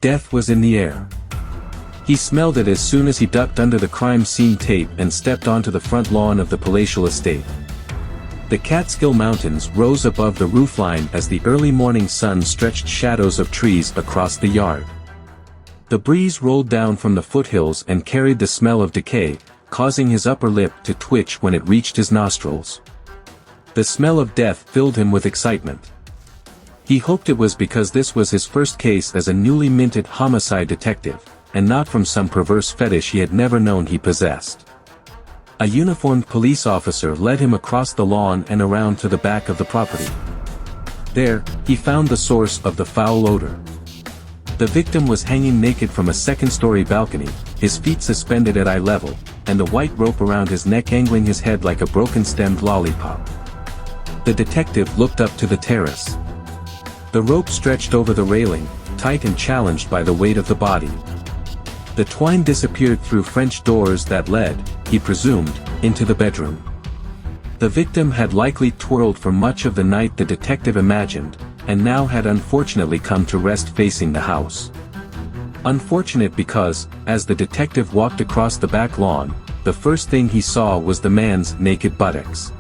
Death was in the air. He smelled it as soon as he ducked under the crime scene tape and stepped onto the front lawn of the palatial estate. The Catskill Mountains rose above the roofline as the early morning sun stretched shadows of trees across the yard. The breeze rolled down from the foothills and carried the smell of decay, causing his upper lip to twitch when it reached his nostrils. The smell of death filled him with excitement. He hoped it was because this was his first case as a newly minted homicide detective, and not from some perverse fetish he had never known he possessed. A uniformed police officer led him across the lawn and around to the back of the property. There, he found the source of the foul odor. The victim was hanging naked from a second-story balcony, his feet suspended at eye level, and the white rope around his neck angling his head like a broken-stemmed lollipop. The detective looked up to the terrace. The rope stretched over the railing, tight and challenged by the weight of the body. The twine disappeared through French doors that led, he presumed, into the bedroom. The victim had likely twirled for much of the night, the detective imagined, and now had unfortunately come to rest facing the house. Unfortunate because, as the detective walked across the back lawn, the first thing he saw was the man's naked buttocks.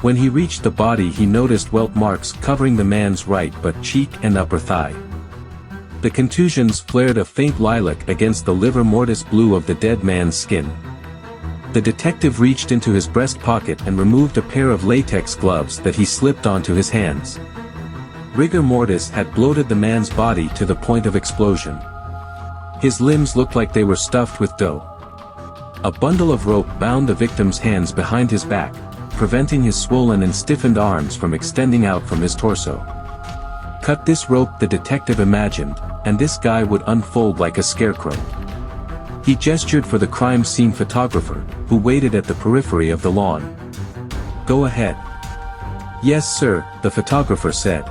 When he reached the body, he noticed welt marks covering the man's right butt cheek and upper thigh. The contusions flared a faint lilac against the livor mortis blue of the dead man's skin. The detective reached into his breast pocket and removed a pair of latex gloves that he slipped onto his hands. Rigor mortis had bloated the man's body to the point of explosion. His limbs looked like they were stuffed with dough. A bundle of rope bound the victim's hands behind his back, preventing his swollen and stiffened arms from extending out from his torso. Cut this rope, the detective imagined, and this guy would unfold like a scarecrow. He gestured for the crime scene photographer, who waited at the periphery of the lawn. "Go ahead." "Yes, sir," the photographer said.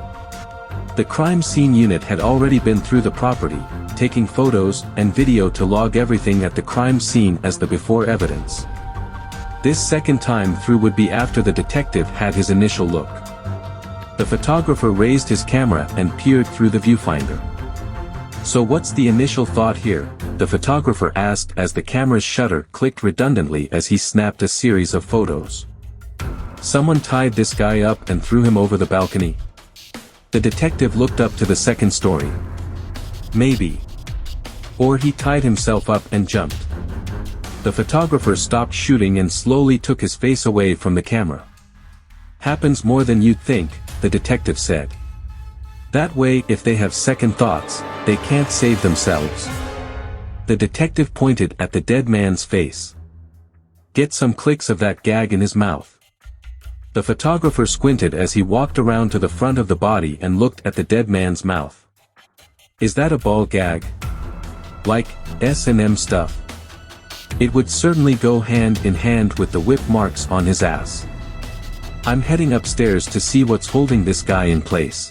The crime scene unit had already been through the property, taking photos and video to log everything at the crime scene as the before evidence. This second time through would be after the detective had his initial look. The photographer raised his camera and peered through the viewfinder. "So what's the initial thought here?" the photographer asked as the camera's shutter clicked redundantly as he snapped a series of photos. "Someone tied this guy up and threw him over the balcony?" The detective looked up to the second story. "Maybe. Or he tied himself up and jumped." The photographer stopped shooting and slowly took his face away from the camera. "Happens more than you'd think," the detective said. "That way, if they have second thoughts, they can't save themselves." The detective pointed at the dead man's face. "Get some clicks of that gag in his mouth." The photographer squinted as he walked around to the front of the body and looked at the dead man's mouth. "Is that a ball gag? Like S&M stuff?" It would certainly go hand in hand with the whip marks on his ass. "I'm heading upstairs to see what's holding this guy in place."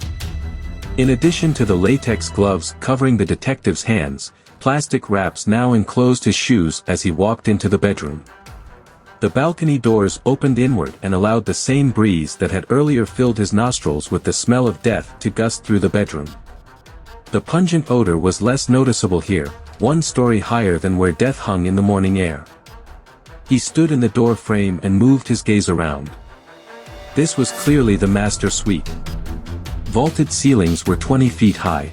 In addition to the latex gloves covering the detective's hands, plastic wraps now enclosed his shoes as he walked into the bedroom. The balcony doors opened inward and allowed the same breeze that had earlier filled his nostrils with the smell of death to gust through the bedroom. The pungent odor was less noticeable here, one story higher than where death hung in the morning air. He stood in the door frame and moved his gaze around. This was clearly the master suite. Vaulted ceilings were 20 feet high.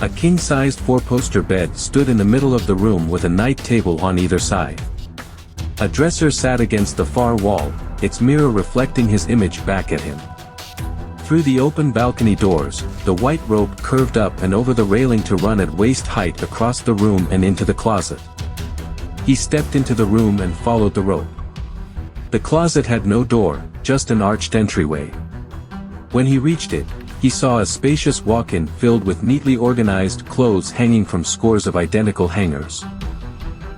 A king-sized four-poster bed stood in the middle of the room with a night table on either side. A dresser sat against the far wall, its mirror reflecting his image back at him. Through the open balcony doors, the white rope curved up and over the railing to run at waist height across the room and into the closet. He stepped into the room and followed the rope. The closet had no door, just an arched entryway. When he reached it, he saw a spacious walk-in filled with neatly organized clothes hanging from scores of identical hangers.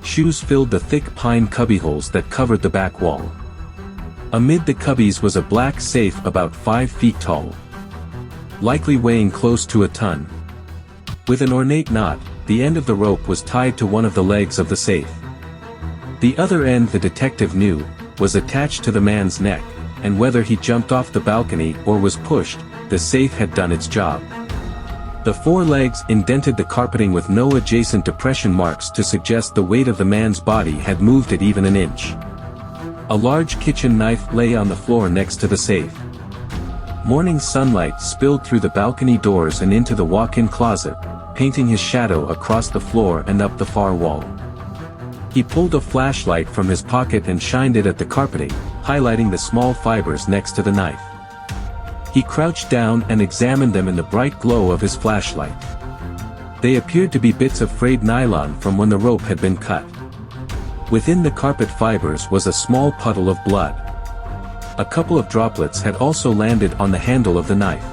Shoes filled the thick pine cubbyholes that covered the back wall. Amid the cubbies was a black safe about 5 feet tall, likely weighing close to a ton. With an ornate knot, the end of the rope was tied to one of the legs of the safe. The other end, the detective knew, was attached to the man's neck, and whether he jumped off the balcony or was pushed, the safe had done its job. The four legs indented the carpeting with no adjacent depression marks to suggest the weight of the man's body had moved it even an inch. A large kitchen knife lay on the floor next to the safe. Morning sunlight spilled through the balcony doors and into the walk-in closet, painting his shadow across the floor and up the far wall. He pulled a flashlight from his pocket and shined it at the carpeting, highlighting the small fibers next to the knife. He crouched down and examined them in the bright glow of his flashlight. They appeared to be bits of frayed nylon from when the rope had been cut. Within the carpet fibers was a small puddle of blood. A couple of droplets had also landed on the handle of the knife.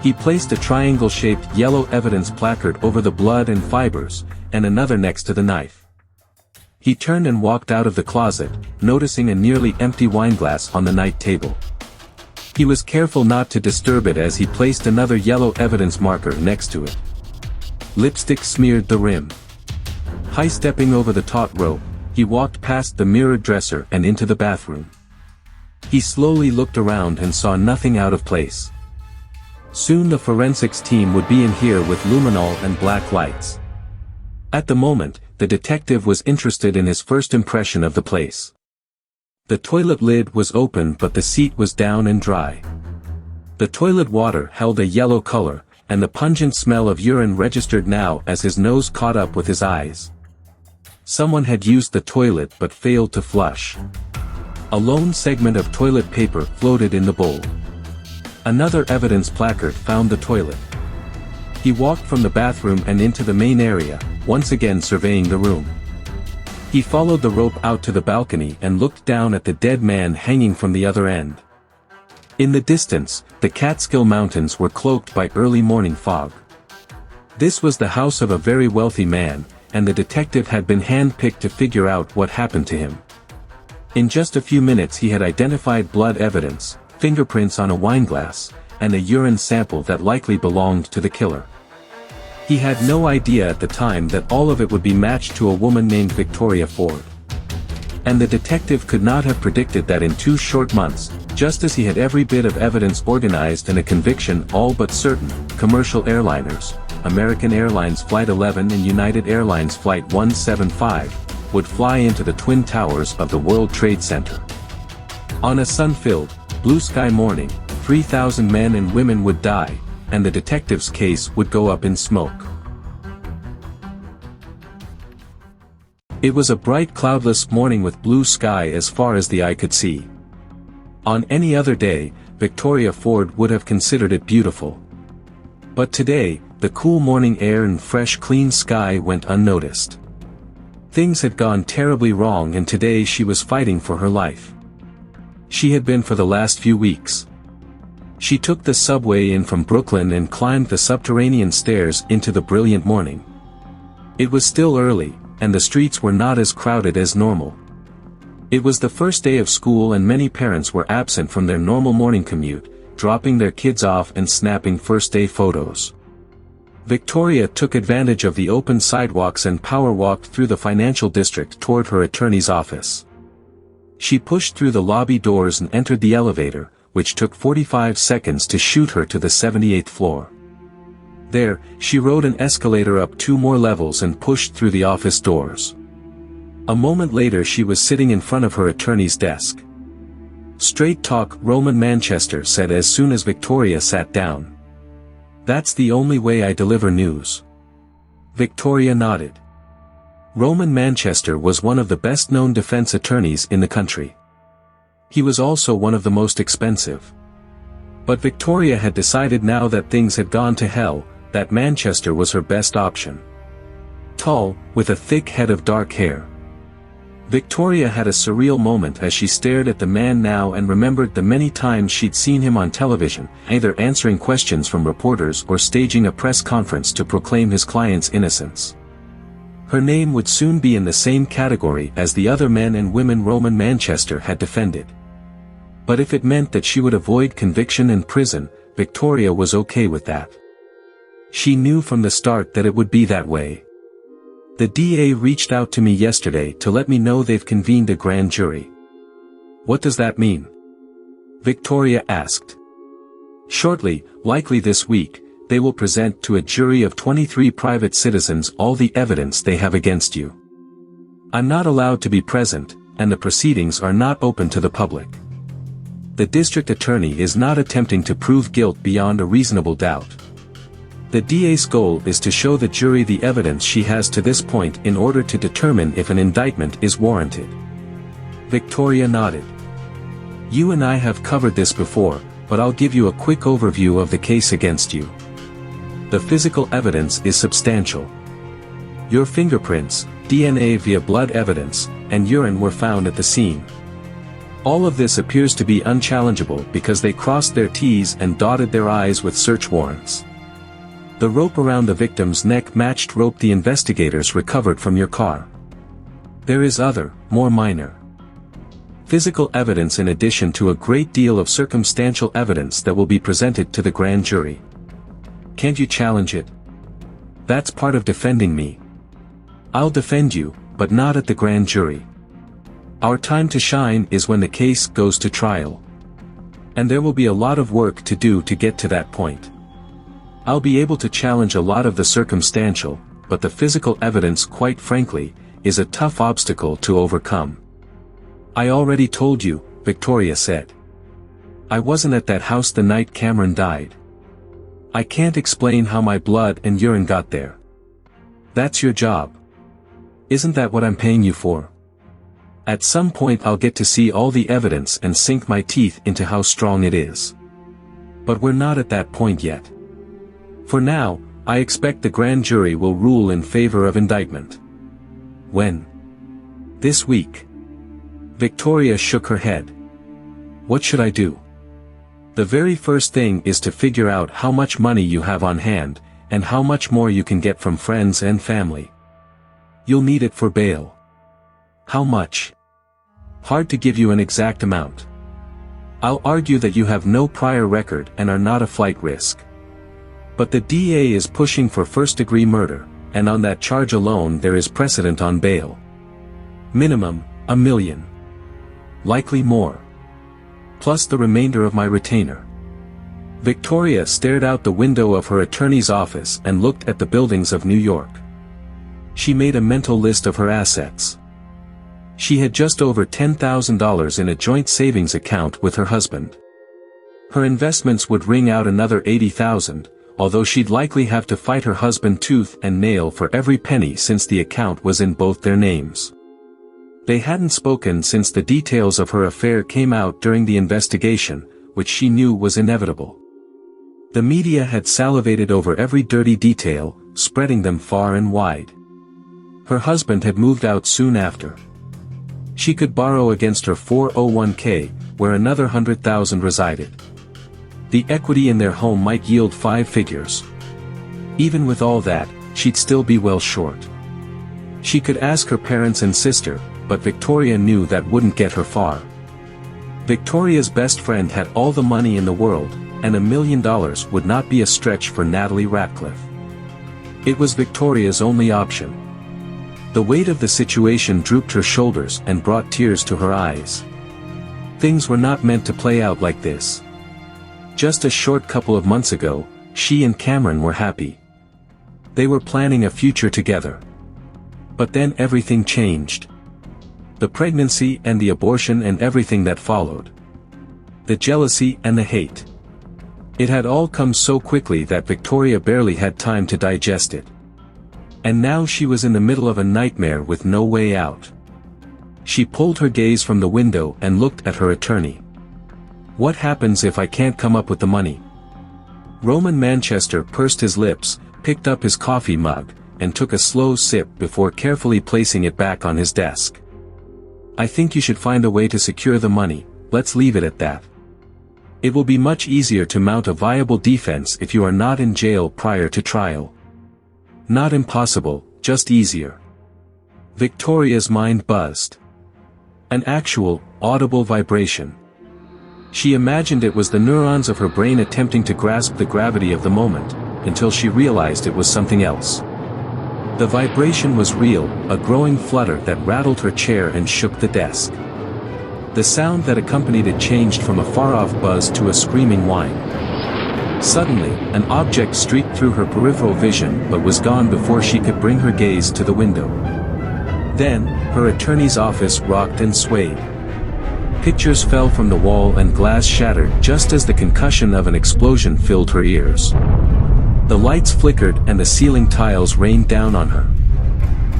He placed a triangle-shaped yellow evidence placard over the blood and fibers, and another next to the knife. He turned and walked out of the closet, noticing a nearly empty wineglass on the night table. He was careful not to disturb it as he placed another yellow evidence marker next to it. Lipstick smeared the rim. High-stepping over the taut rope, he walked past the mirrored dresser and into the bathroom. He slowly looked around and saw nothing out of place. Soon the forensics team would be in here with luminol and black lights. At the moment, the detective was interested in his first impression of the place. The toilet lid was open but the seat was down and dry. The toilet water held a yellow color, and the pungent smell of urine registered now as his nose caught up with his eyes. Someone had used the toilet but failed to flush. A lone segment of toilet paper floated in the bowl. Another evidence placard found the toilet. He walked from the bathroom and into the main area, once again surveying the room. He followed the rope out to the balcony and looked down at the dead man hanging from the other end. In the distance, the Catskill Mountains were cloaked by early morning fog. This was the house of a very wealthy man, and the detective had been hand-picked to figure out what happened to him. In just a few minutes he had identified blood evidence, fingerprints on a wineglass, and a urine sample that likely belonged to the killer. He had no idea at the time that all of it would be matched to a woman named Victoria Ford. And the detective could not have predicted that in 2 short months, just as he had every bit of evidence organized and a conviction all but certain, commercial airliners, American Airlines Flight 11 and United Airlines Flight 175, would fly into the Twin Towers of the World Trade Center. On a sun-filled, blue-sky morning, 3,000 men and women would die, and the detective's case would go up in smoke. It was a bright cloudless morning with blue sky as far as the eye could see. On any other day, Victoria Ford would have considered it beautiful. But today, the cool morning air and fresh clean sky went unnoticed. Things had gone terribly wrong and today she was fighting for her life. She had been for the last few weeks. She took the subway in from Brooklyn and climbed the subterranean stairs into the brilliant morning. It was still early, and the streets were not as crowded as normal. It was the first day of school and many parents were absent from their normal morning commute, dropping their kids off and snapping first-day photos. Victoria took advantage of the open sidewalks and power-walked through the financial district toward her attorney's office. She pushed through the lobby doors and entered the elevator, which took 45 seconds to shoot her to the 78th floor. There, she rode an escalator up 2 more levels and pushed through the office doors. A moment later she was sitting in front of her attorney's desk. "Straight talk, Roman Manchester," said as soon as Victoria sat down. "That's the only way I deliver news." Victoria nodded. Roman Manchester was one of the best-known defense attorneys in the country. He was also one of the most expensive. But Victoria had decided now that things had gone to hell, that Manchester was her best option. Tall, with a thick head of dark hair. Victoria had a surreal moment as she stared at the man now and remembered the many times she'd seen him on television, either answering questions from reporters or staging a press conference to proclaim his client's innocence. Her name would soon be in the same category as the other men and women Roman Manchester had defended. But if it meant that she would avoid conviction and prison, Victoria was okay with that. She knew from the start that it would be that way. "The DA reached out to me yesterday to let me know they've convened a grand jury." "What does that mean?" Victoria asked. "Shortly, likely this week, they will present to a jury of 23 private citizens all the evidence they have against you. I'm not allowed to be present, and the proceedings are not open to the public. The district attorney is not attempting to prove guilt beyond a reasonable doubt. The DA's goal is to show the jury the evidence she has to this point in order to determine if an indictment is warranted. Victoria nodded. You and I have covered this before, but I'll give you a quick overview of the case against you. The physical evidence is substantial. Your fingerprints, DNA via blood evidence, and urine were found at the scene. All of this appears to be unchallengeable because they crossed their T's and dotted their I's with search warrants. The rope around the victim's neck matched rope the investigators recovered from your car. There is other, more minor physical evidence in addition to a great deal of circumstantial evidence that will be presented to the grand jury. Can't you challenge it? That's part of defending me. I'll defend you, but not at the grand jury. Our time to shine is when the case goes to trial. And there will be a lot of work to do to get to that point. I'll be able to challenge a lot of the circumstantial, but the physical evidence, quite frankly, is a tough obstacle to overcome. I already told you, Victoria said. I wasn't at that house the night Cameron died. I can't explain how my blood and urine got there. That's your job. Isn't that what I'm paying you for? At some point I'll get to see all the evidence and sink my teeth into how strong it is. But we're not at that point yet. For now, I expect the grand jury will rule in favor of indictment. When? This week. Victoria shook her head. What should I do? The very first thing is to figure out how much money you have on hand, and how much more you can get from friends and family. You'll need it for bail. How much? Hard to give you an exact amount. I'll argue that you have no prior record and are not a flight risk. But the DA is pushing for first-degree murder, and on that charge alone there is precedent on bail. Minimum, $1 million. Likely more. Plus the remainder of my retainer. Victoria stared out the window of her attorney's office and looked at the buildings of New York. She made a mental list of her assets. She had just over $10,000 in a joint savings account with her husband. Her investments would wring out another $80,000, although she'd likely have to fight her husband tooth and nail for every penny since the account was in both their names. They hadn't spoken since the details of her affair came out during the investigation, which she knew was inevitable. The media had salivated over every dirty detail, spreading them far and wide. Her husband had moved out soon after. She could borrow against her 401k, where another $100,000 resided. The equity in their home might yield 5 figures. Even with all that, she'd still be well short. She could ask her parents and sister, but Victoria knew that wouldn't get her far. Victoria's best friend had all the money in the world, and $1 million would not be a stretch for Natalie Ratcliffe. It was Victoria's only option. The weight of the situation drooped her shoulders and brought tears to her eyes. Things were not meant to play out like this. Just a short couple of months ago, she and Cameron were happy. They were planning a future together. But then everything changed. The pregnancy and the abortion and everything that followed. The jealousy and the hate. It had all come so quickly that Victoria barely had time to digest it. And now she was in the middle of a nightmare with no way out. She pulled her gaze from the window and looked at her attorney. What happens if I can't come up with the money? Roman Manchester pursed his lips, picked up his coffee mug, and took a slow sip before carefully placing it back on his desk. I think you should find a way to secure the money, let's leave it at that. It will be much easier to mount a viable defense if you are not in jail prior to trial. Not impossible, just easier. Victoria's mind buzzed. An actual, audible vibration. She imagined it was the neurons of her brain attempting to grasp the gravity of the moment, until she realized it was something else. The vibration was real, a growing flutter that rattled her chair and shook the desk. The sound that accompanied it changed from a far-off buzz to a screaming whine. Suddenly, an object streaked through her peripheral vision but was gone before she could bring her gaze to the window. Then, her attorney's office rocked and swayed. Pictures fell from the wall and glass shattered just as the concussion of an explosion filled her ears. The lights flickered and the ceiling tiles rained down on her.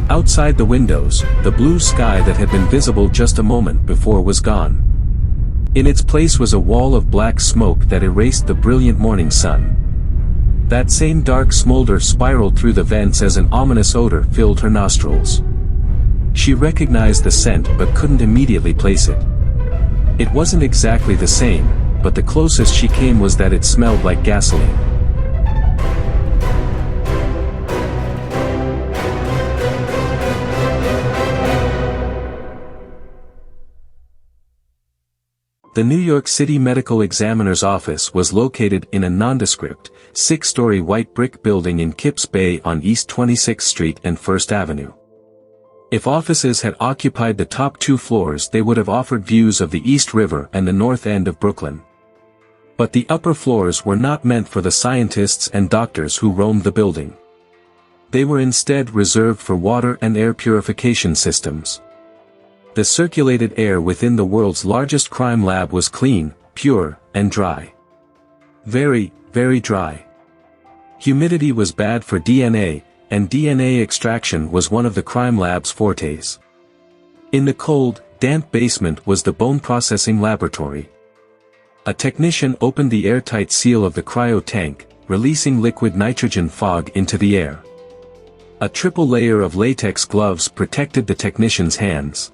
Outside the windows, the blue sky that had been visible just a moment before was gone. In its place was a wall of black smoke that erased the brilliant morning sun. That same dark smolder spiraled through the vents as an ominous odor filled her nostrils. She recognized the scent but couldn't immediately place it. It wasn't exactly the same, but the closest she came was that it smelled like gasoline. The New York City Medical Examiner's office was located in a nondescript, 6-story white brick building in Kips Bay on East 26th Street and 1st Avenue. If offices had occupied the top 2 floors, they would have offered views of the East River and the north end of Brooklyn. But the upper floors were not meant for the scientists and doctors who roamed the building. They were instead reserved for water and air purification systems. The circulated air within the world's largest crime lab was clean, pure, and dry. Very, very dry. Humidity was bad for DNA, and DNA extraction was one of the crime lab's fortes. In the cold, damp basement was the bone processing laboratory. A technician opened the airtight seal of the cryo tank, releasing liquid nitrogen fog into the air. A triple layer of latex gloves protected the technician's hands.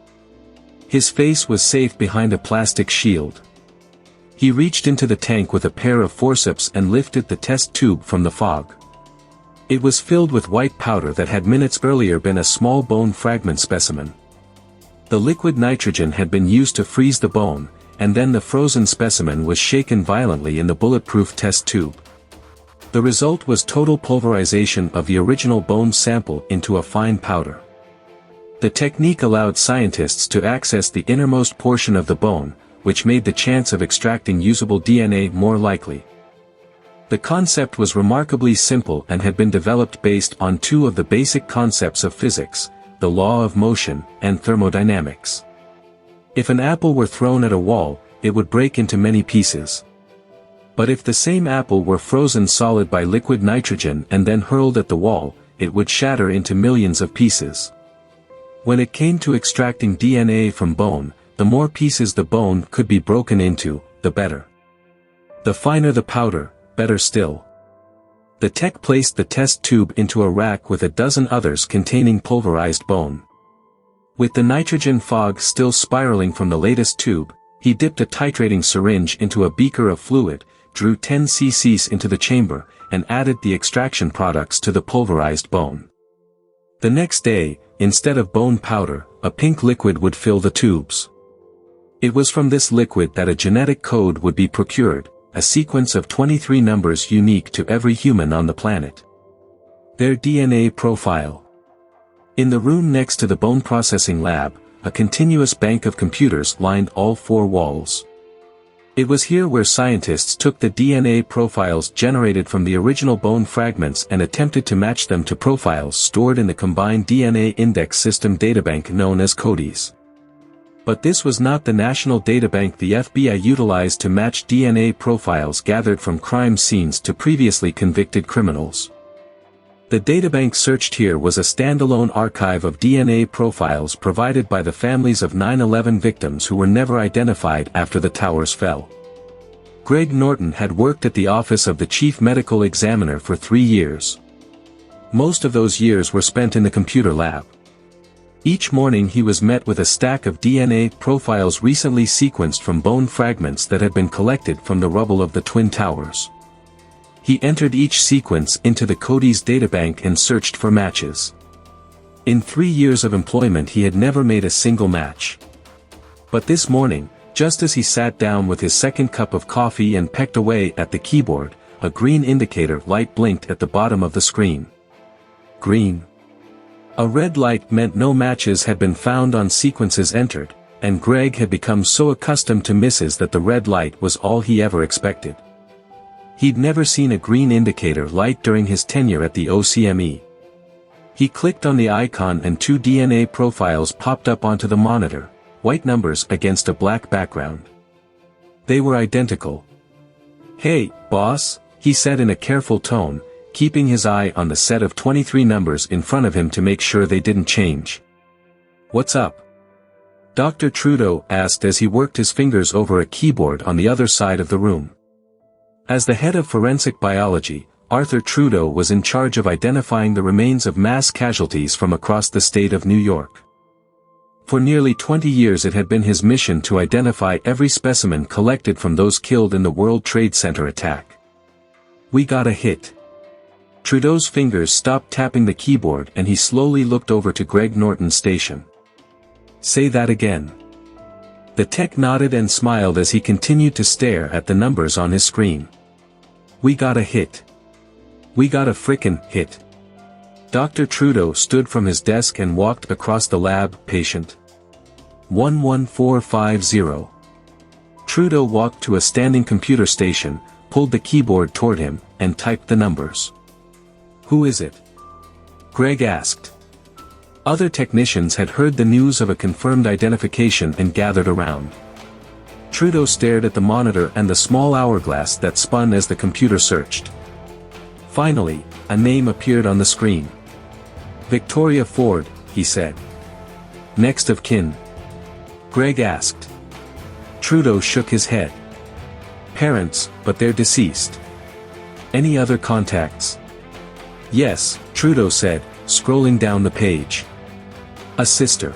His face was safe behind a plastic shield. He reached into the tank with a pair of forceps and lifted the test tube from the fog. It was filled with white powder that had minutes earlier been a small bone fragment specimen. The liquid nitrogen had been used to freeze the bone, and then the frozen specimen was shaken violently in the bulletproof test tube. The result was total pulverization of the original bone sample into a fine powder. The technique allowed scientists to access the innermost portion of the bone, which made the chance of extracting usable DNA more likely. The concept was remarkably simple and had been developed based on 2 of the basic concepts of physics, the law of motion and thermodynamics. If an apple were thrown at a wall, it would break into many pieces. But if the same apple were frozen solid by liquid nitrogen and then hurled at the wall, it would shatter into millions of pieces. When it came to extracting DNA from bone, the more pieces the bone could be broken into, the better. The finer the powder, better still. The tech placed the test tube into a rack with a dozen others containing pulverized bone. With the nitrogen fog still spiraling from the latest tube, he dipped a titrating syringe into a beaker of fluid, drew 10 cc's into the chamber, and added the extraction products to the pulverized bone. The next day, instead of bone powder, a pink liquid would fill the tubes. It was from this liquid that a genetic code would be procured, a sequence of 23 numbers unique to every human on the planet. Their DNA profile. In the room next to the bone processing lab, a continuous bank of computers lined all 4 walls. It was here where scientists took the DNA profiles generated from the original bone fragments and attempted to match them to profiles stored in the Combined DNA Index System databank known as CODIS. But this was not the national databank the FBI utilized to match DNA profiles gathered from crime scenes to previously convicted criminals. The databank searched here was a standalone archive of DNA profiles provided by the families of 9/11 victims who were never identified after the towers fell. Greg Norton had worked at the office of the chief medical examiner for 3 years. Most of those years were spent in the computer lab. Each morning he was met with a stack of DNA profiles recently sequenced from bone fragments that had been collected from the rubble of the Twin Towers. He entered each sequence into the CODIS databank and searched for matches. In 3 years of employment he had never made a single match. But this morning, just as he sat down with his second cup of coffee and pecked away at the keyboard, a green indicator light blinked at the bottom of the screen. Green. A red light meant no matches had been found on sequences entered, and Greg had become so accustomed to misses that the red light was all he ever expected. He'd never seen a green indicator light during his tenure at the OCME. He clicked on the icon and 2 DNA profiles popped up onto the monitor, white numbers against a black background. They were identical. "Hey, boss," he said in a careful tone, keeping his eye on the set of 23 numbers in front of him to make sure they didn't change. "What's up?" Dr. Trudeau asked as he worked his fingers over a keyboard on the other side of the room. As the head of forensic biology, Arthur Trudeau was in charge of identifying the remains of mass casualties from across the state of New York. For nearly 20 years it had been his mission to identify every specimen collected from those killed in the World Trade Center attack. "We got a hit." Trudeau's fingers stopped tapping the keyboard and he slowly looked over to Greg Norton's station. "Say that again." The tech nodded and smiled as he continued to stare at the numbers on his screen. "We got a hit. We got a frickin' hit." Dr. Trudeau stood from his desk and walked across the lab. "Patient 11450. Trudeau walked to a standing computer station, pulled the keyboard toward him, and typed the numbers. "Who is it?" Greg asked. Other technicians had heard the news of a confirmed identification and gathered around. Trudeau stared at the monitor and the small hourglass that spun as the computer searched. Finally, a name appeared on the screen. "Victoria Ford," he said. "Next of kin?" Greg asked. Trudeau shook his head. "Parents, but they're deceased." "Any other contacts?" "Yes," Trudeau said, scrolling down the page. "A sister.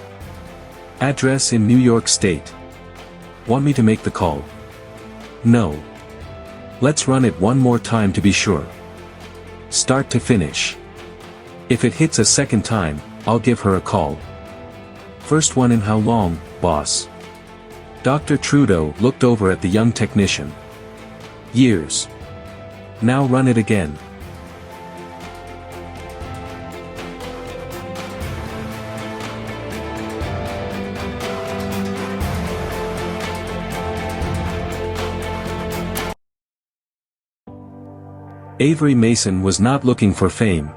Address in New York State. Want me to make the call?" "No. Let's run it one more time to be sure. Start to finish. If it hits a second time, I'll give her a call." "First one in how long, boss?" Dr. Trudeau looked over at the young technician. "Years. Now run it again." Avery Mason was not looking for fame.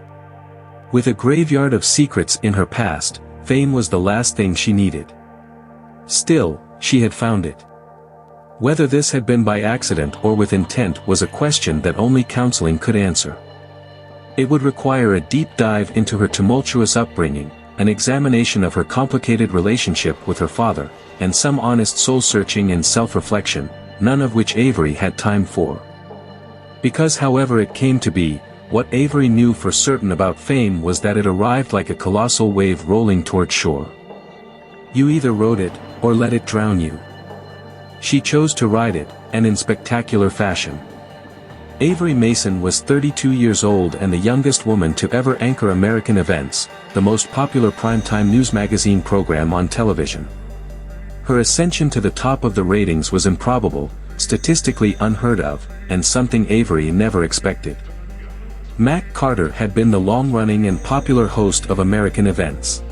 With a graveyard of secrets in her past, fame was the last thing she needed. Still, she had found it. Whether this had been by accident or with intent was a question that only counseling could answer. It would require a deep dive into her tumultuous upbringing, an examination of her complicated relationship with her father, and some honest soul-searching and self-reflection, none of which Avery had time for. Because however it came to be, what Avery knew for certain about fame was that it arrived like a colossal wave rolling toward shore. You either rode it, or let it drown you. She chose to ride it, and in spectacular fashion. Avery Mason was 32 years old and the youngest woman to ever anchor American Events, the most popular primetime news magazine program on television. Her ascension to the top of the ratings was improbable, statistically unheard of, and something Avery never expected. Mac Carter had been the long-running and popular host of American Events.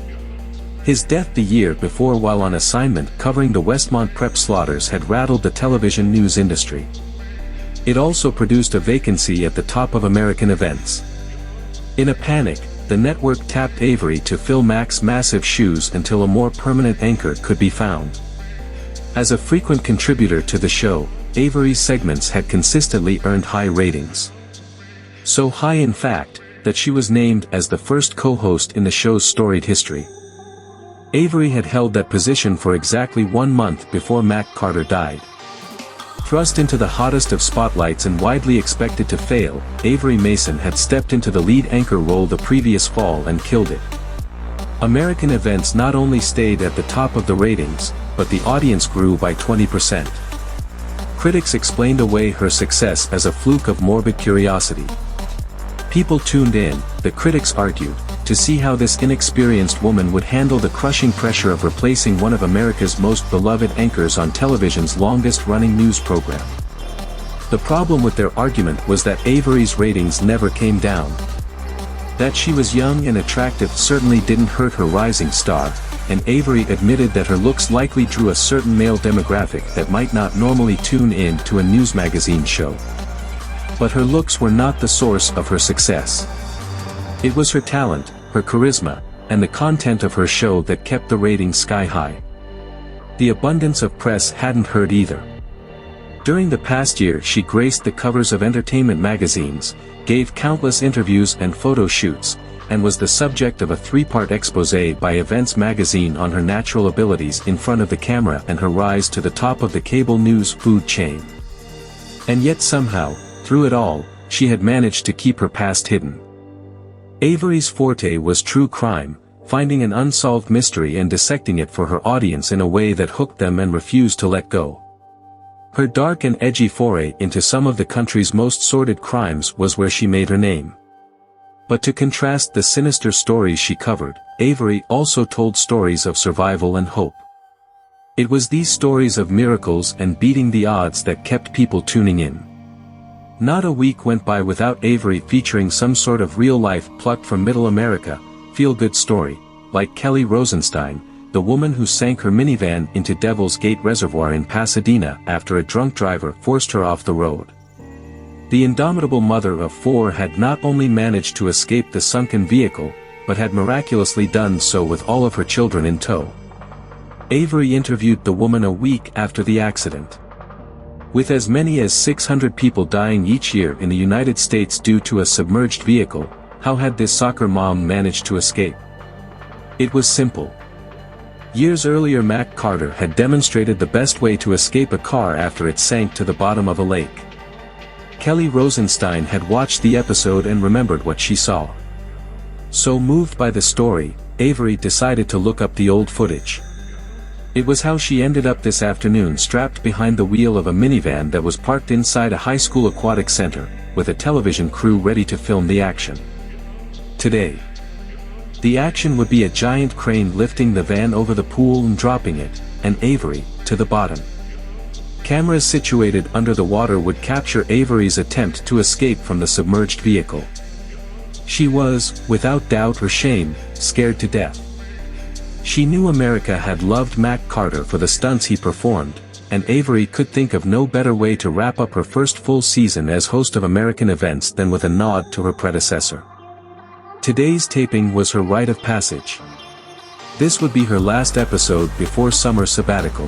His death the year before while on assignment covering the Westmont prep slaughters had rattled the television news industry. It also produced a vacancy at the top of American Events. In a panic, the network tapped Avery to fill Mac's massive shoes until a more permanent anchor could be found. As a frequent contributor to the show, Avery's segments had consistently earned high ratings. So high in fact, that she was named as the first co-host in the show's storied history. Avery had held that position for exactly 1 month before Mac Carter died. Thrust into the hottest of spotlights and widely expected to fail, Avery Mason had stepped into the lead anchor role the previous fall and killed it. American Events not only stayed at the top of the ratings, but the audience grew by 20%. Critics explained away her success as a fluke of morbid curiosity. People tuned in, the critics argued, to see how this inexperienced woman would handle the crushing pressure of replacing one of America's most beloved anchors on television's longest-running news program. The problem with their argument was that Avery's ratings never came down. That she was young and attractive certainly didn't hurt her rising star, and Avery admitted that her looks likely drew a certain male demographic that might not normally tune in to a news magazine show. But her looks were not the source of her success. It was her talent, her charisma, and the content of her show that kept the ratings sky high. The abundance of press hadn't hurt either. During the past year she graced the covers of entertainment magazines, gave countless interviews and photo shoots, and was the subject of a 3-part exposé by Events magazine on her natural abilities in front of the camera and her rise to the top of the cable news food chain. And yet somehow, through it all, she had managed to keep her past hidden. Avery's forte was true crime, finding an unsolved mystery and dissecting it for her audience in a way that hooked them and refused to let go. Her dark and edgy foray into some of the country's most sordid crimes was where she made her name. But to contrast the sinister stories she covered, Avery also told stories of survival and hope. It was these stories of miracles and beating the odds that kept people tuning in. Not a week went by without Avery featuring some sort of real-life plucked from Middle America, feel-good story, like Kelly Rosenstein, the woman who sank her minivan into Devil's Gate Reservoir in Pasadena after a drunk driver forced her off the road. The indomitable mother of 4 had not only managed to escape the sunken vehicle, but had miraculously done so with all of her children in tow. Avery interviewed the woman a week after the accident. With as many as 600 people dying each year in the United States due to a submerged vehicle, how had this soccer mom managed to escape? It was simple. Years earlier Mac Carter had demonstrated the best way to escape a car after it sank to the bottom of a lake. Kelly Rosenstein had watched the episode and remembered what she saw. So moved by the story, Avery decided to look up the old footage. It was how she ended up this afternoon strapped behind the wheel of a minivan that was parked inside a high school aquatic center, with a television crew ready to film the action. Today, the action would be a giant crane lifting the van over the pool and dropping it, and Avery, to the bottom. Cameras situated under the water would capture Avery's attempt to escape from the submerged vehicle. She was, without doubt or shame, scared to death. She knew America had loved Mac Carter for the stunts he performed, and Avery could think of no better way to wrap up her first full season as host of American Events than with a nod to her predecessor. Today's taping was her rite of passage. This would be her last episode before summer sabbatical.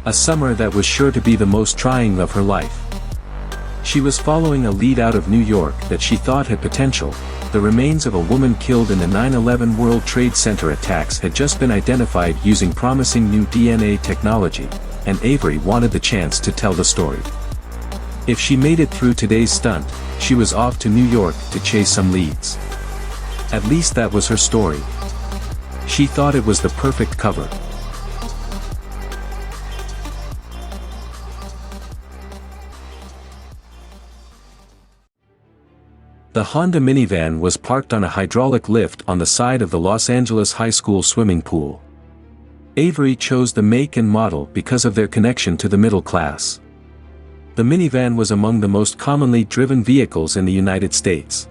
A summer that was sure to be the most trying of her life. She was following a lead out of New York that she thought had potential. The remains of a woman killed in the 9/11 World Trade Center attacks had just been identified using promising new DNA technology, and Avery wanted the chance to tell the story. If she made it through today's stunt, she was off to New York to chase some leads. At least that was her story. She thought it was the perfect cover. The Honda minivan was parked on a hydraulic lift on the side of the Los Angeles High School swimming pool. Avery chose the make and model because of their connection to the middle class. The minivan was among the most commonly driven vehicles in the United States.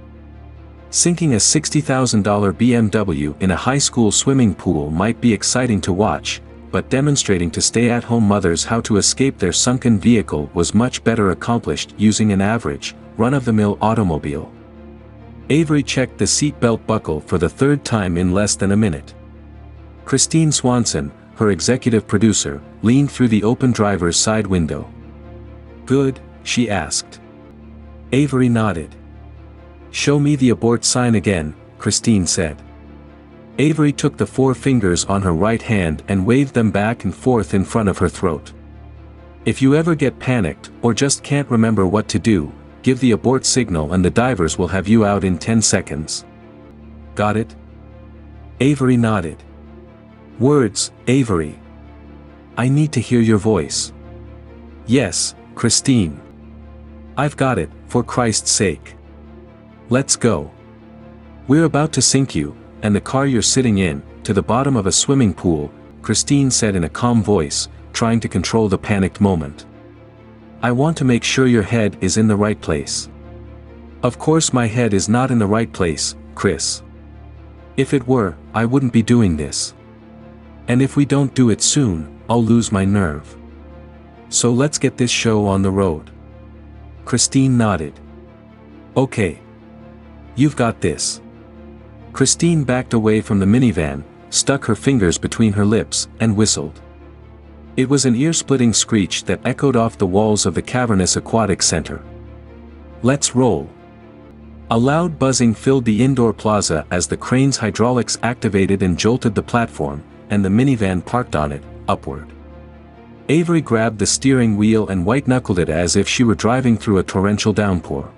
Sinking a $60,000 BMW in a high school swimming pool might be exciting to watch, but demonstrating to stay-at-home mothers how to escape their sunken vehicle was much better accomplished using an average, run-of-the-mill automobile. Avery checked the seatbelt buckle for the 3rd time in less than a minute. Christine Swanson, her executive producer, leaned through the open driver's side window. "Good?" she asked. Avery nodded. "Show me the abort sign again," Christine said. Avery took the 4 fingers on her right hand and waved them back and forth in front of her throat. "If you ever get panicked, or just can't remember what to do, give the abort signal and the divers will have you out in 10 seconds. Got it?" Avery nodded. "Words, Avery. I need to hear your voice." "Yes, Christine. I've got it, for Christ's sake. Let's go. We're about to sink you, and the car you're sitting in, to the bottom of a swimming pool," Christine said in a calm voice, trying to control the panicked moment. "I want to make sure your head is in the right place." "Of course my head is not in the right place, Chris. If it were, I wouldn't be doing this. And if we don't do it soon, I'll lose my nerve. So let's get this show on the road." Christine nodded. Okay. You've got this. Christine backed away from the minivan, stuck her fingers between her lips, and whistled. It was an ear-splitting screech that echoed off the walls of the cavernous aquatic center. Let's roll. A loud buzzing filled the indoor plaza as the crane's hydraulics activated and jolted the platform, and the minivan parked on it, upward. Avery grabbed the steering wheel and white-knuckled it as if she were driving through a torrential downpour.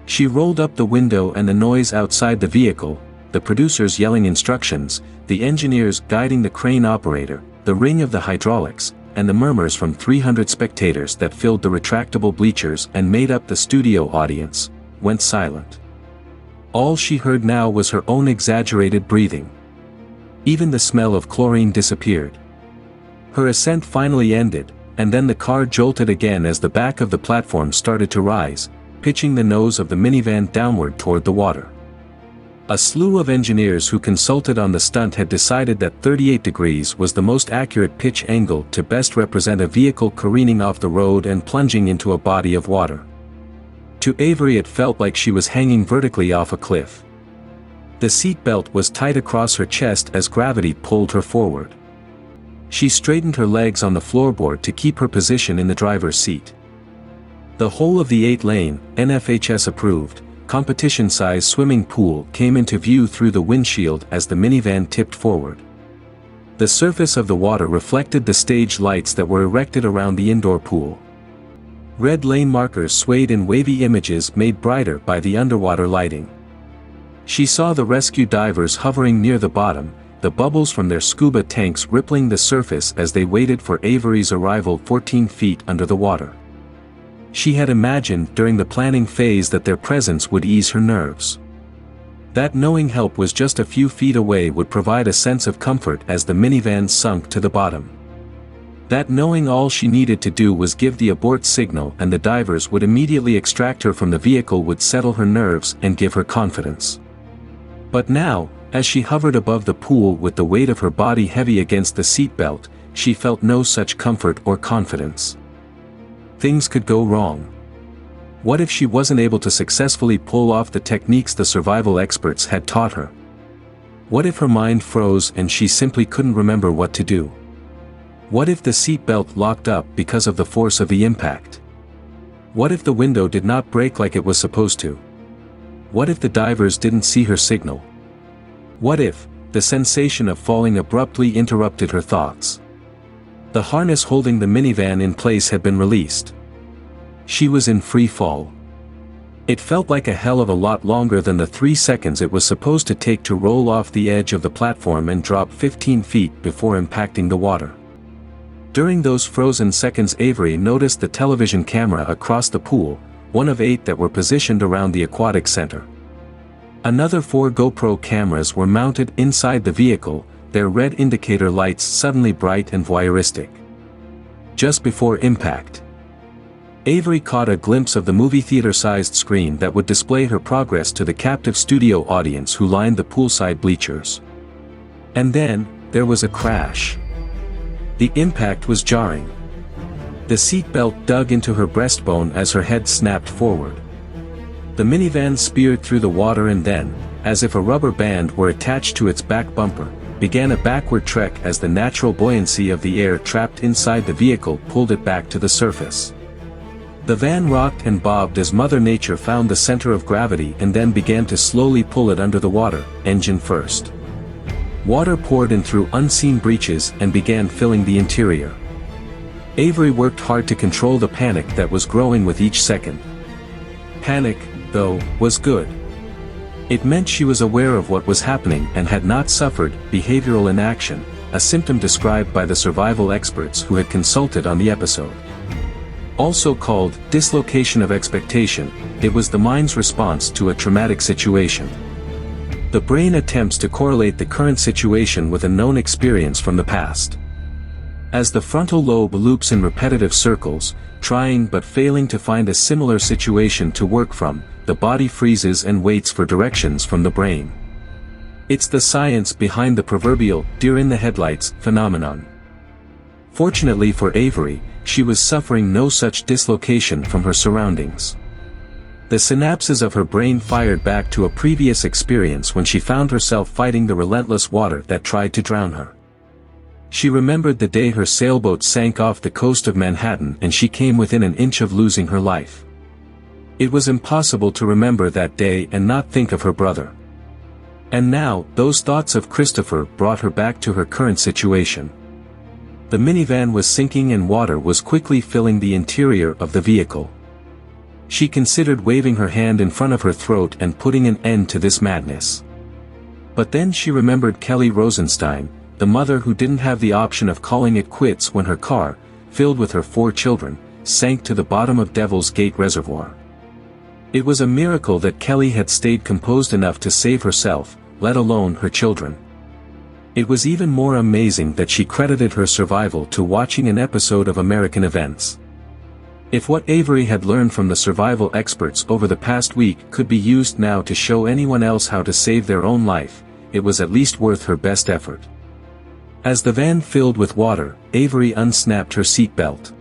She rolled up the window, and the noise outside the vehicle, the producers yelling instructions, the engineers guiding the crane operator, the ring of the hydraulics, and the murmurs from 300 spectators that filled the retractable bleachers and made up the studio audience, went silent. All she heard now was her own exaggerated breathing. Even the smell of chlorine disappeared. Her ascent finally ended, and then the car jolted again as the back of the platform started to rise, pitching the nose of the minivan downward toward the water. A slew of engineers who consulted on the stunt had decided that 38 degrees was the most accurate pitch angle to best represent a vehicle careening off the road and plunging into a body of water. To Avery it felt like she was hanging vertically off a cliff. The seat belt was tight across her chest as gravity pulled her forward. She straightened her legs on the floorboard to keep her position in the driver's seat. The whole of the 8-lane, NFHS-approved, competition-size swimming pool came into view through the windshield as the minivan tipped forward. The surface of the water reflected the stage lights that were erected around the indoor pool. Red lane markers swayed in wavy images made brighter by the underwater lighting. She saw the rescue divers hovering near the bottom, the bubbles from their scuba tanks rippling the surface as they waited for Avery's arrival 14 feet under the water. She had imagined during the planning phase that their presence would ease her nerves. That knowing help was just a few feet away would provide a sense of comfort as the minivan sunk to the bottom. That knowing all she needed to do was give the abort signal and the divers would immediately extract her from the vehicle would settle her nerves and give her confidence. But now, as she hovered above the pool with the weight of her body heavy against the seatbelt, she felt no such comfort or confidence. Things could go wrong. What if she wasn't able to successfully pull off the techniques the survival experts had taught her? What if her mind froze and she simply couldn't remember what to do? What if the seatbelt locked up because of the force of the impact? What if the window did not break like it was supposed to? What if the divers didn't see her signal? What if the sensation of falling abruptly interrupted her thoughts? The harness holding the minivan in place had been released. She was in free fall. It felt like a hell of a lot longer than the 3 seconds it was supposed to take to roll off the edge of the platform and drop 15 feet before impacting the water. During those frozen seconds Avery noticed the television camera across the pool, one of 8 that were positioned around the aquatic center. Another 4 GoPro cameras were mounted inside the vehicle, their red indicator lights suddenly bright and voyeuristic. Just before impact, Avery caught a glimpse of the movie theater-sized screen that would display her progress to the captive studio audience who lined the poolside bleachers. And then, there was a crash. The impact was jarring. The seatbelt dug into her breastbone as her head snapped forward. The minivan speared through the water and then, as if a rubber band were attached to its back bumper, began a backward trek as the natural buoyancy of the air trapped inside the vehicle pulled it back to the surface. The van rocked and bobbed as Mother Nature found the center of gravity and then began to slowly pull it under the water, engine first. Water poured in through unseen breaches and began filling the interior. Avery worked hard to control the panic that was growing with each second. Panic, though, was good. It meant she was aware of what was happening and had not suffered behavioral inaction, a symptom described by the survival experts who had consulted on the episode. Also called dislocation of expectation, it was the mind's response to a traumatic situation. The brain attempts to correlate the current situation with a known experience from the past. As the frontal lobe loops in repetitive circles, trying but failing to find a similar situation to work from, the body freezes and waits for directions from the brain. It's the science behind the proverbial deer in the headlights phenomenon. Fortunately for Avery, she was suffering no such dislocation from her surroundings. The synapses of her brain fired back to a previous experience when she found herself fighting the relentless water that tried to drown her. She remembered the day her sailboat sank off the coast of Manhattan and she came within an inch of losing her life. It was impossible to remember that day and not think of her brother. And now, those thoughts of Christopher brought her back to her current situation. The minivan was sinking and water was quickly filling the interior of the vehicle. She considered waving her hand in front of her throat and putting an end to this madness. But then she remembered Kelly Rosenstein, the mother who didn't have the option of calling it quits when her car, filled with her 4 children, sank to the bottom of Devil's Gate Reservoir. It was a miracle that Kelly had stayed composed enough to save herself, let alone her children. It was even more amazing that she credited her survival to watching an episode of American Events. If what Avery had learned from the survival experts over the past week could be used now to show anyone else how to save their own life, it was at least worth her best effort. As the van filled with water, Avery unsnapped her seatbelt.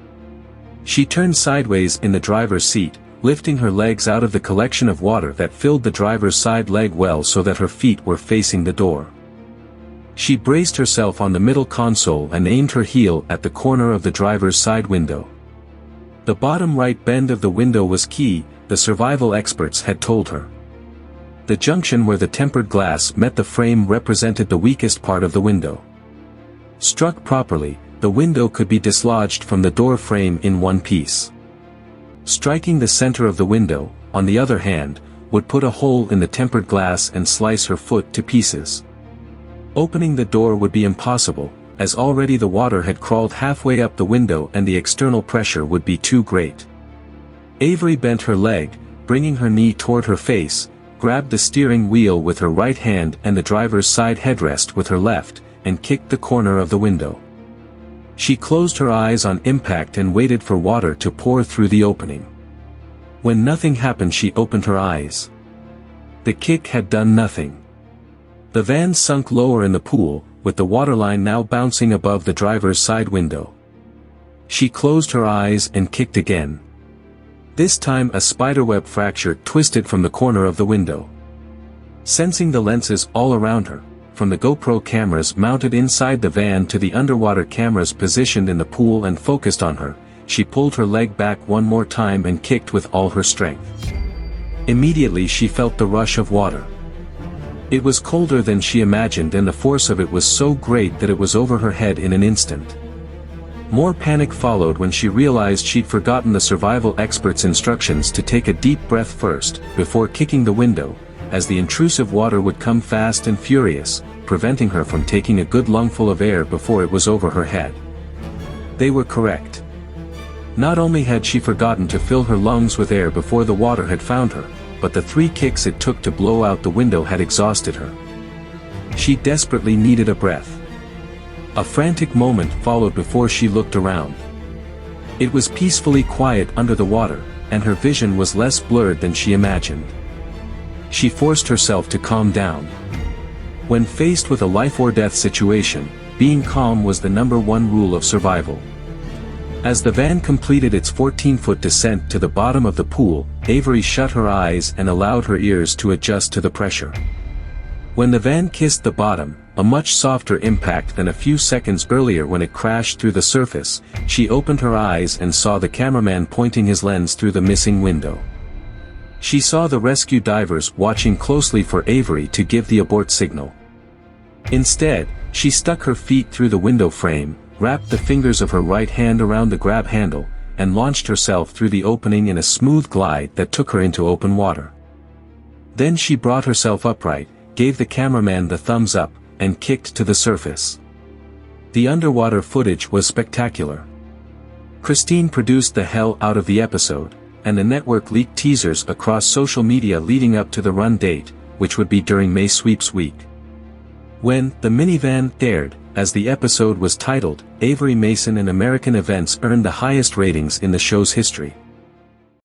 She turned sideways in the driver's seat, lifting her legs out of the collection of water that filled the driver's side leg well so that her feet were facing the door. She braced herself on the middle console and aimed her heel at the corner of the driver's side window. The bottom right bend of the window was key, the survival experts had told her. The junction where the tempered glass met the frame represented the weakest part of the window. Struck properly, the window could be dislodged from the door frame in one piece. Striking the center of the window, on the other hand, would put a hole in the tempered glass and slice her foot to pieces. Opening the door would be impossible, as already the water had crawled halfway up the window and the external pressure would be too great. Avery bent her leg, bringing her knee toward her face, grabbed the steering wheel with her right hand and the driver's side headrest with her left, and kicked the corner of the window. She closed her eyes on impact and waited for water to pour through the opening. When nothing happened, she opened her eyes. The kick had done nothing. The van sunk lower in the pool, with the waterline now bouncing above the driver's side window. She closed her eyes and kicked again. This time a spiderweb fracture twisted from the corner of the window. Sensing the lenses all around her, from the GoPro cameras mounted inside the van to the underwater cameras positioned in the pool and focused on her, she pulled her leg back one more time and kicked with all her strength. Immediately she felt the rush of water. It was colder than she imagined and the force of it was so great that it was over her head in an instant. More panic followed when she realized she'd forgotten the survival experts' instructions to take a deep breath first, before kicking the window, as the intrusive water would come fast and furious, preventing her from taking a good lungful of air before it was over her head. They were correct. Not only had she forgotten to fill her lungs with air before the water had found her, but the 3 kicks it took to blow out the window had exhausted her. She desperately needed a breath. A frantic moment followed before she looked around. It was peacefully quiet under the water, and her vision was less blurred than she imagined. She forced herself to calm down. When faced with a life-or-death situation, being calm was the #1 rule of survival. As the van completed its 14-foot descent to the bottom of the pool, Avery shut her eyes and allowed her ears to adjust to the pressure. When the van kissed the bottom, a much softer impact than a few seconds earlier when it crashed through the surface, she opened her eyes and saw the cameraman pointing his lens through the missing window. She saw the rescue divers watching closely for Avery to give the abort signal. Instead, she stuck her feet through the window frame, wrapped the fingers of her right hand around the grab handle, and launched herself through the opening in a smooth glide that took her into open water. Then she brought herself upright, gave the cameraman the thumbs up, and kicked to the surface. The underwater footage was spectacular. Christine produced the hell out of the episode, and the network leaked teasers across social media leading up to the run date, which would be during May Sweeps Week. When the minivan aired, as the episode was titled, Avery Mason and American Events earned the highest ratings in the show's history.